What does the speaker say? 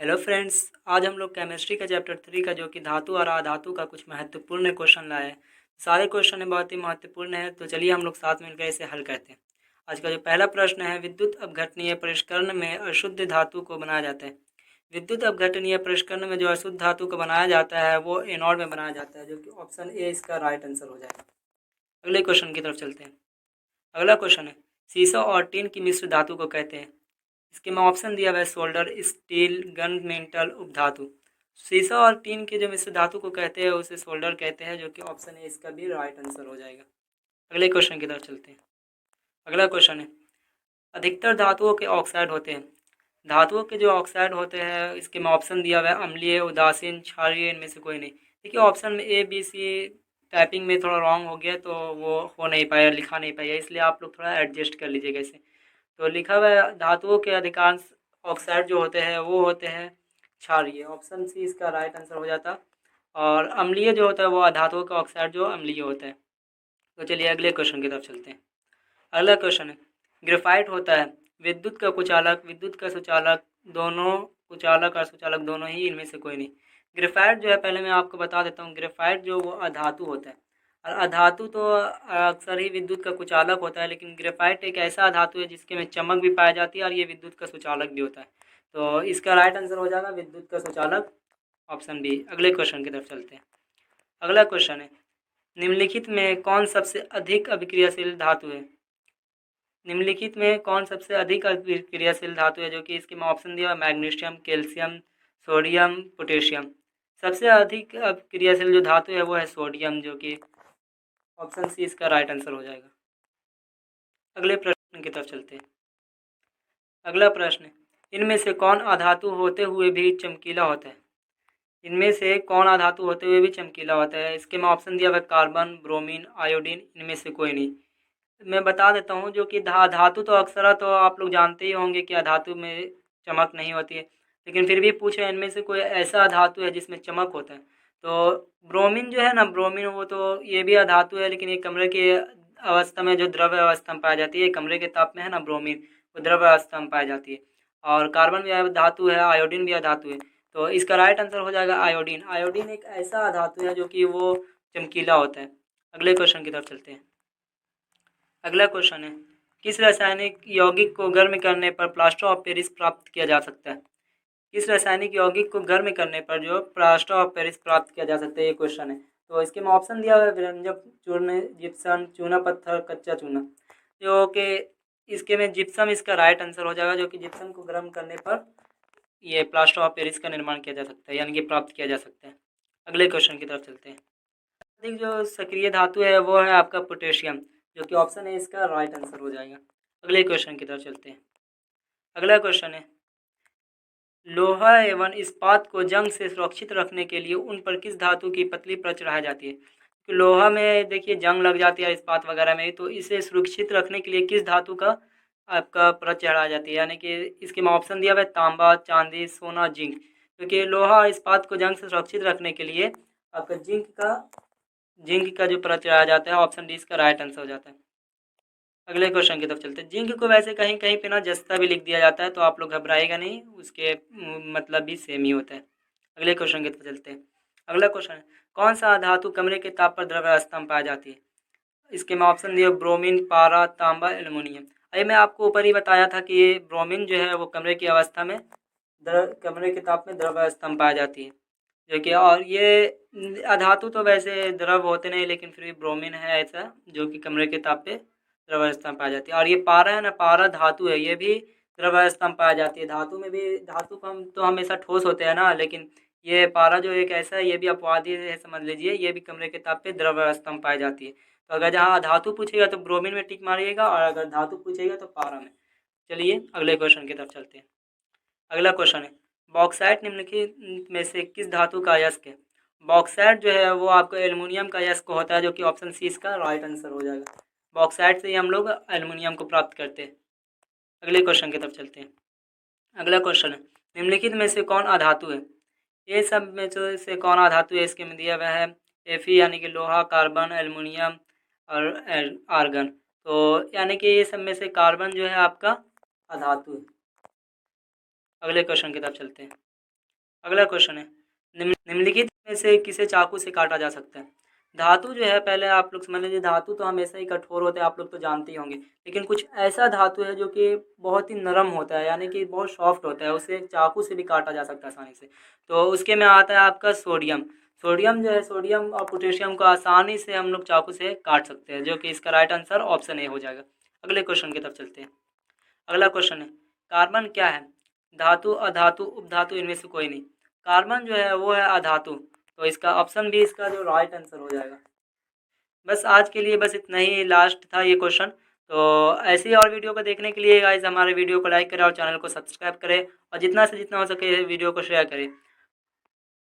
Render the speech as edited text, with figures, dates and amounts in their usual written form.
Hello friends. आज हम लोग केमिस्ट्री का चैप्टर 3 का जो कि धातु और अधातु का कुछ महत्वपूर्ण क्वेश्चन लाए हैं। सारे क्वेश्चन बहुत ही महत्वपूर्ण है, तो चलिए हम लोग साथ मिलकर इसे हल करते हैं। आज का जो पहला प्रश्न है, विद्युत अपघटनीय परिष्करण में अशुद्ध धातु को बनाया जाता है। विद्युत अपघटनीय परिष्करण में जो अशुद्ध धातु को बनाया जाता है वो एनोड में बनाया जाता है, जो कि ऑप्शन ए इसका राइट आंसर हो जाएगा। अगले क्वेश्चन की तरफ चलते हैं। अगला क्वेश्चन है, सीसा और टीन की मिश्र धातु को कहते हैं। इसके में ऑप्शन दिया हुआ है सोल्डर, स्टील, गन मेटल, उपधातु। सीसा और टीन के जो मिश्र धातु को कहते हैं उसे सोल्डर कहते हैं, जो कि ऑप्शन है इसका भी राइट आंसर हो जाएगा। अगले क्वेश्चन की तरफ चलते हैं। अगला क्वेश्चन है, अधिकतर धातुओं के ऑक्साइड होते हैं। धातुओं के जो ऑक्साइड होते हैं इसके में ऑप्शन दिया हुआ है अम्लीय, उदासीन, क्षारीय, इनमें से कोई नहीं। देखिए ऑप्शन में ए बी सी टाइपिंग में थोड़ा रॉन्ग हो गया, तो वो हो नहीं पाया, लिखा नहीं पाया, इसलिए आप लोग थोड़ा एडजस्ट कर लीजिएगा इसे। तो लिखा हुआ है धातुओं के अधिकांश ऑक्साइड जो होते हैं वो होते हैं क्षारीय, ऑप्शन सी इसका राइट आंसर हो जाता। और अम्लीय जो होता है वो धातुओं का ऑक्साइड जो अम्लीय होता है। तो चलिए अगले क्वेश्चन की तरफ चलते हैं। अगला क्वेश्चन है, ग्रेफाइट होता है विद्युत का कुचालक, विद्युत का सुचालक, दोनों, कुचालक और सुचालक दोनों ही, इनमें से कोई नहीं। ग्रेफाइट जो है, पहले मैं आपको बता देता हूँ, ग्रेफाइट जो वो अधातु होता है। और अधातु तो अक्सर ही विद्युत का कुचालक होता है, लेकिन ग्रेफाइट एक ऐसा अधातु है जिसके में चमक भी पाई जाती है और ये विद्युत का सुचालक भी होता है। तो इसका राइट आंसर हो जाएगा विद्युत का सुचालक, ऑप्शन बी। अगले क्वेश्चन की तरफ चलते हैं। अगला क्वेश्चन है, निम्नलिखित में कौन सबसे अधिक अभिक्रियाशील धातु है। निम्नलिखित में कौन सबसे अधिक अभिक्रियाशील धातु है, जो कि इसके में ऑप्शन दिया है मैग्नीशियम, कैल्शियम, सोडियम, पोटेशियम। सबसे अधिक अभिक्रियाशील जो धातु है वो है सोडियम, जो कि ऑप्शन सी इसका राइट आंसर हो जाएगा। अगले प्रश्न की तरफ चलते हैं। अगला प्रश्न, इनमें से कौन अधातु होते हुए भी चमकीला होता है। इनमें से कौन अधातु होते हुए भी चमकीला होता है। इसके में ऑप्शन दिया हुआ है कार्बन, ब्रोमीन, आयोडीन, इनमें से कोई नहीं। मैं बता देता हूँ, जो कि धातु तो अक्सर तो आप लोग जानते ही होंगे कि धातु में चमक नहीं होती है, लेकिन फिर भी पूछे इनमें से कोई ऐसा धातु है जिसमें चमक होता है। तो ब्रोमीन जो है ना, ब्रोमीन वो तो ये भी अधातु है, लेकिन ये कमरे की अवस्था में, जो द्रव्य अवस्था में पाई जाती है, कमरे के ताप में है ना ब्रोमीन, वो द्रव्य अवस्था में पाई जाती है। और कार्बन भी धातु है, आयोडीन भी धातु है। तो इसका राइट आंसर हो जाएगा आयोडीन। आयोडीन एक ऐसा धातु है जो कि वो चमकीला होता है। अगले क्वेश्चन की तरफ चलते हैं। अगला क्वेश्चन है, किस रासायनिक यौगिक को गर्म करने पर प्लास्टर ऑफ पेरिस प्राप्त किया जा सकता है। किस रासायनिक यौगिक को गर्म करने पर जो प्लास्टर ऑफ पेरिस प्राप्त किया जा सकता है, ये क्वेश्चन है। तो इसके में ऑप्शन दिया हुआ है विरंजक, चूर्ण, जिप्सम, चूना पत्थर, कच्चा चूना। जो कि इसके में जिप्सम इसका राइट आंसर हो जाएगा, जो कि जिप्सम को गर्म करने पर ये प्लास्टर ऑफ पेरिस का निर्माण किया जा सकता है, यानी कि प्राप्त किया जा सकता है। अगले क्वेश्चन की तरफ चलते हैं। अधिक जो सक्रिय धातु है वो है आपका पोटेशियम, जो कि ऑप्शन है इसका राइट आंसर हो जाएगा। अगले क्वेश्चन की तरफ चलते हैं। अगला क्वेश्चन है, लोहा एवं इस्पात को जंग से सुरक्षित रखने के लिए उन पर किस धातु की पतली परत चढ़ाई जाती है। तो लोहा में देखिए जंग लग जाती है, इस्पात वगैरह में, तो इसे सुरक्षित रखने के लिए किस धातु का आपका परत चढ़ाई जाती है, यानी कि इसके में ऑप्शन दिया हुआ है तांबा, चांदी, सोना, जिंक। क्योंकि लोहा और इस्पात को जंग से सुरक्षित रखने के लिए आपका जिंक का जो परत चढ़ाया जाता है, ऑप्शन डी इसका राइट आंसर हो जाता है। अगले क्वेश्चन की तरफ चलते हैं। जिंक को वैसे कहीं कहीं पे ना जस्ता भी लिख दिया जाता है, तो आप लोग घबराएगा नहीं, उसके मतलब भी सेम ही होता है। अगले क्वेश्चन की तरफ चलते हैं। अगला क्वेश्चन है, कौन सा धातु कमरे के ताप पर द्रव्य अवस्था में पाई जाती है। इसके में ऑप्शन दिए ब्रोमीन, पारा, तांबा, एल्युमिनियम। अरे मैं आपको ऊपर ही बताया था कि ये ब्रोमीन जो है वो कमरे की अवस्था में कमरे के ताप में द्रव्य अवस्था में पाई जाती है, जो कि, और ये अधातु तो वैसे द्रव होते नहीं, लेकिन फिर भी ब्रोमीन है ऐसा जो कि कमरे के ताप पे द्रवावस्था में पाई जाती है। और ये पारा है ना, पारा धातु है, ये भी द्रवावस्था में पाई जाती है। धातु में भी, धातु को हम तो हमेशा ठोस होते हैं ना, लेकिन ये पारा जो एक ऐसा है, ये भी अपवादी है, समझ लीजिए, ये भी कमरे के ताप पे द्रवावस्था में पाई जाती है। तो अगर जहाँ धातु पूछेगा तो ब्रोमीन में टिक मारिएगा, और अगर धातु पूछेगा तो पारा में। चलिए अगले क्वेश्चन की तरफ चलते हैं। अगला क्वेश्चन है, बॉक्साइट निम्नलिखित में से किस धातु का अयस्क है। बॉक्साइट जो है वो आपको एल्युमिनियम का अयस्क होता है, जो कि ऑप्शन सी इसका राइट आंसर हो जाएगा। बॉक्साइट से ही हम लोग एल्युमिनियम को प्राप्त करते हैं। अगले क्वेश्चन की तरफ चलते हैं। अगला क्वेश्चन है, निम्नलिखित में से कौन अधातु है। ये सब में से कौन अधातु है, इसके में दिया हुआ है Fe, यानी कि लोहा, कार्बन, एल्युमिनियम और आर्गन। तो यानी कि ये सब में से कार्बन जो है आपका अधातु है। अगले क्वेश्चन की तरफ चलते हैं। अगला क्वेश्चन है, निम्नलिखित में से किसे चाकू से काटा जा सकता है? धातु जो है, पहले आप लोग समझ लीजिए, धातु तो हमेशा ही कठोर होते हैं, आप लोग तो जानते ही होंगे, लेकिन कुछ ऐसा धातु है जो कि बहुत ही नरम होता है, यानी कि बहुत सॉफ्ट होता है, उसे चाकू से भी काटा जा सकता है आसानी से। तो उसके में आता है आपका सोडियम। सोडियम जो है, सोडियम और पोटेशियम को आसानी से हम लोग चाकू से काट सकते हैं, जो कि इसका राइट आंसर ऑप्शन ए हो जाएगा। अगले क्वेश्चन की तरफ चलते हैं। अगला क्वेश्चन है, कार्बन क्या है? धातु, अधातु, उपधातु, इनमें से कोई नहीं। कार्बन जो है वो है अधातु, तो इसका ऑप्शन भी इसका जो राइट आंसर हो जाएगा। बस आज के लिए बस इतना ही, लास्ट था ये क्वेश्चन। तो ऐसे ही और वीडियो को देखने के लिए गाइस हमारे वीडियो को लाइक करें और चैनल को सब्सक्राइब करें, और जितना से जितना हो सके वीडियो को शेयर करें।